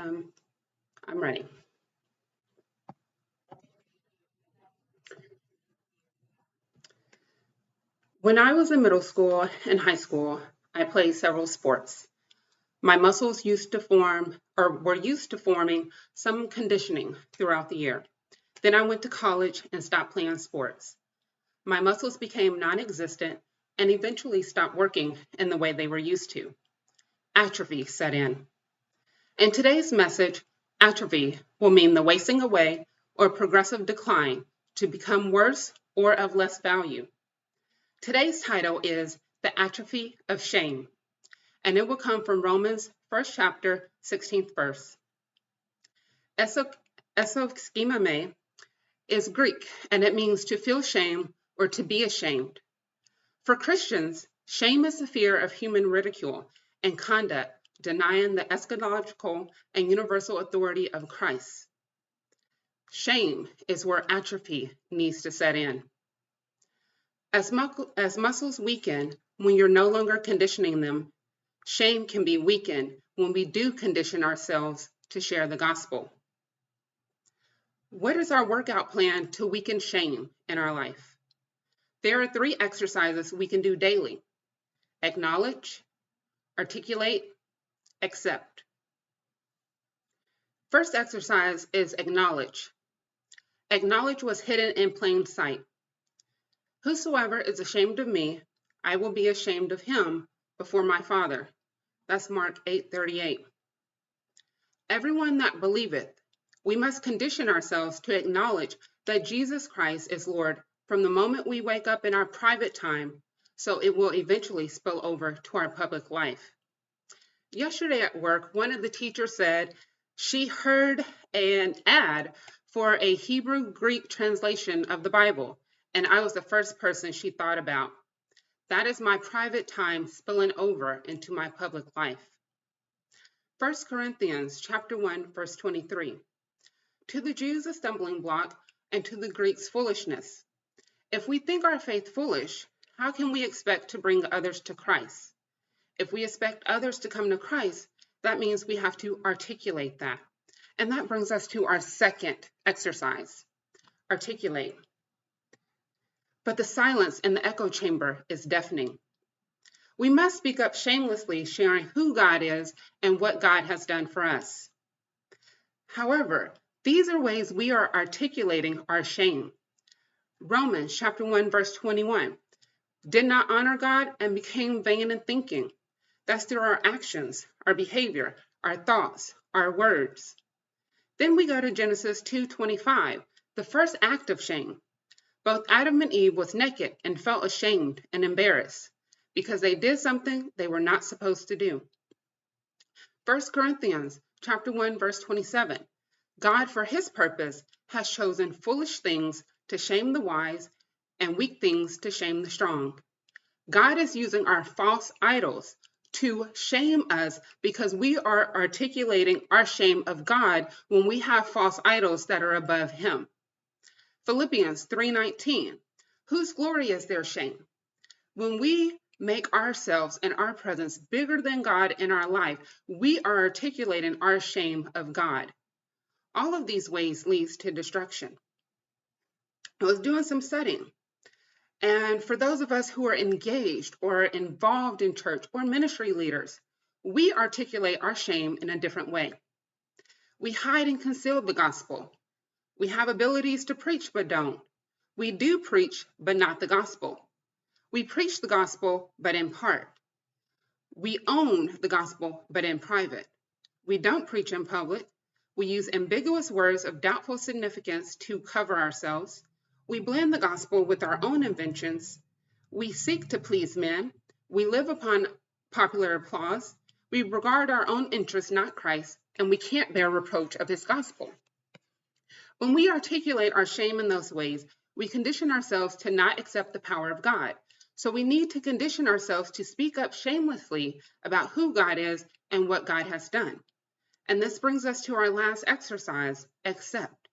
I'm ready. When I was in middle school and high school, I played several sports. My muscles used to form or were used to forming some conditioning throughout the year. Then I went to college and stopped playing sports. My muscles became non-existent and eventually stopped working in the way they were used to. Atrophy set in. In today's message, atrophy will mean the wasting away or progressive decline to become worse or of less value. Today's title is The Atrophy of Shame, and it will come from Romans 1st chapter, 16th verse. Esoskimame is Greek, and it means to feel shame or to be ashamed. For Christians, shame is the fear of human ridicule and conduct denying the eschatological and universal authority of Christ. Shame is where atrophy needs to set in. As muscles weaken when you're no longer conditioning them, shame can be weakened when we do condition ourselves to share the gospel. What is our workout plan to weaken shame in our life? There are 3 exercises we can do daily: acknowledge, articulate, accept. First exercise is acknowledge. Acknowledge what's hidden in plain sight. Whosoever is ashamed of me, I will be ashamed of him before my Father. That's Mark 8:38. Everyone that believeth, we must condition ourselves to acknowledge that Jesus Christ is Lord from the moment we wake up in our private time, so it will eventually spill over to our public life. Yesterday at work, one of the teachers said she heard an ad for a Hebrew-Greek translation of the Bible, and I was the first person she thought about. That is my private time spilling over into my public life. 1 Corinthians chapter 1, verse 23. To the Jews a stumbling block, and to the Greeks foolishness. If we think our faith foolish, how can we expect to bring others to Christ? If we expect others to come to Christ, that means we have to articulate that. And that brings us to our second exercise, articulate. But the silence in the echo chamber is deafening. We must speak up shamelessly, sharing who God is and what God has done for us. However, these are ways we are articulating our shame. Romans chapter 1, verse 21. Did not honor God and became vain in thinking. That's through our actions, our behavior, our thoughts, our words. Then we go to Genesis 2:25, the first act of shame. Both Adam and Eve was naked and felt ashamed and embarrassed because they did something they were not supposed to do. 1 Corinthians chapter 1, verse 27. God, for his purpose, has chosen foolish things to shame the wise and weak things to shame the strong. God is using our false idols to shame us because we are articulating our shame of God when we have false idols that are above him. Philippians 3:19, whose glory is their shame? When we make ourselves and our presence bigger than God in our life, we are articulating our shame of God. All of these ways leads to destruction. I was doing some studying, and for those of us who are engaged or involved in church or ministry leaders, we articulate our shame in a different way. We hide and conceal the gospel. We have abilities to preach but don't. We do preach but not the gospel. We preach the gospel but in part. We own the gospel but in private. We don't preach in public. We use ambiguous words of doubtful significance to cover ourselves. We blend the gospel with our own inventions. We seek to please men. We live upon popular applause. We regard our own interests, not Christ, and we can't bear reproach of his gospel. When we articulate our shame in those ways, we condition ourselves to not accept the power of God. So we need to condition ourselves to speak up shamelessly about who God is and what God has done. And this brings us to our last exercise, accept.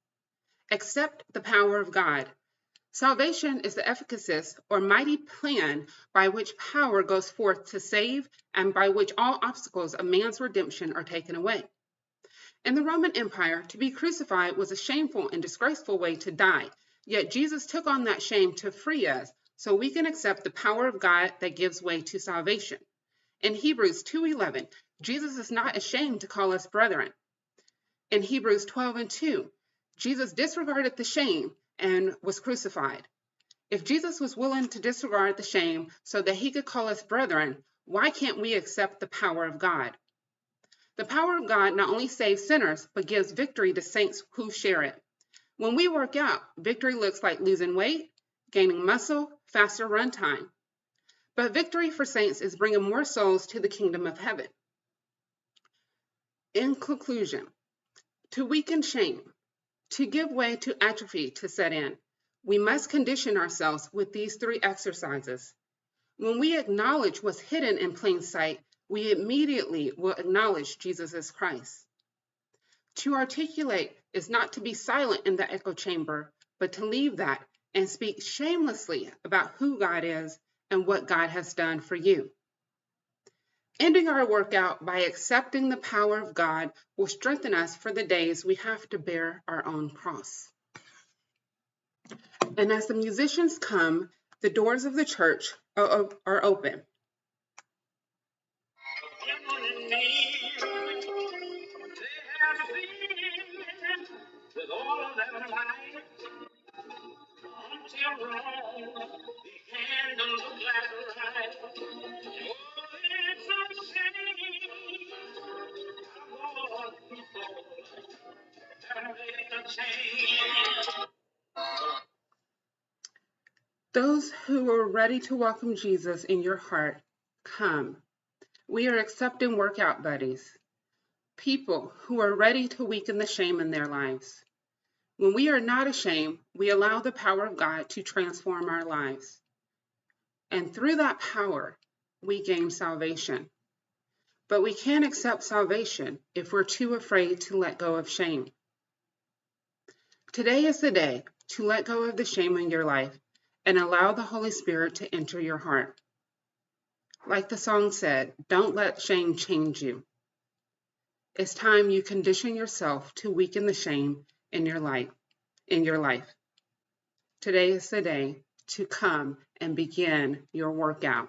Accept the power of God. Salvation is the efficacious or mighty plan by which power goes forth to save and by which all obstacles of man's redemption are taken away. In the Roman Empire, to be crucified was a shameful and disgraceful way to die, yet Jesus took on that shame to free us so we can accept the power of God that gives way to salvation. In Hebrews 2:11, Jesus is not ashamed to call us brethren. In Hebrews 12:2, Jesus disregarded the shame and was crucified. If Jesus was willing to disregard the shame so that he could call us brethren, why can't we accept the power of God? The power of God not only saves sinners, but gives victory to saints who share it. When we work out, victory looks like losing weight, gaining muscle, faster run time. But victory for saints is bringing more souls to the kingdom of heaven. In conclusion, to weaken shame, to give way to atrophy to set in, we must condition ourselves with these 3 exercises. When we acknowledge what's hidden in plain sight, we immediately will acknowledge Jesus as Christ. To articulate is not to be silent in the echo chamber, but to leave that and speak shamelessly about who God is and what God has done for you. Ending our workout by accepting the power of God will strengthen us for the days we have to bear our own cross. And as the musicians come, the doors of the church are open. With all of their might, until wrong began to look like right. Oh, it's a shame how all people have made a change. Those who are ready to welcome Jesus in your heart, come. We are accepting workout buddies, people who are ready to weaken the shame in their lives. When we are not ashamed, we allow the power of God to transform our lives. And through that power, we gain salvation. But we can't accept salvation if we're too afraid to let go of shame. Today is the day to let go of the shame in your life and allow the Holy Spirit to enter your heart. Like the song said, don't let shame change you. It's time you condition yourself to weaken the shame in your life. Today is the day to come and begin your workout.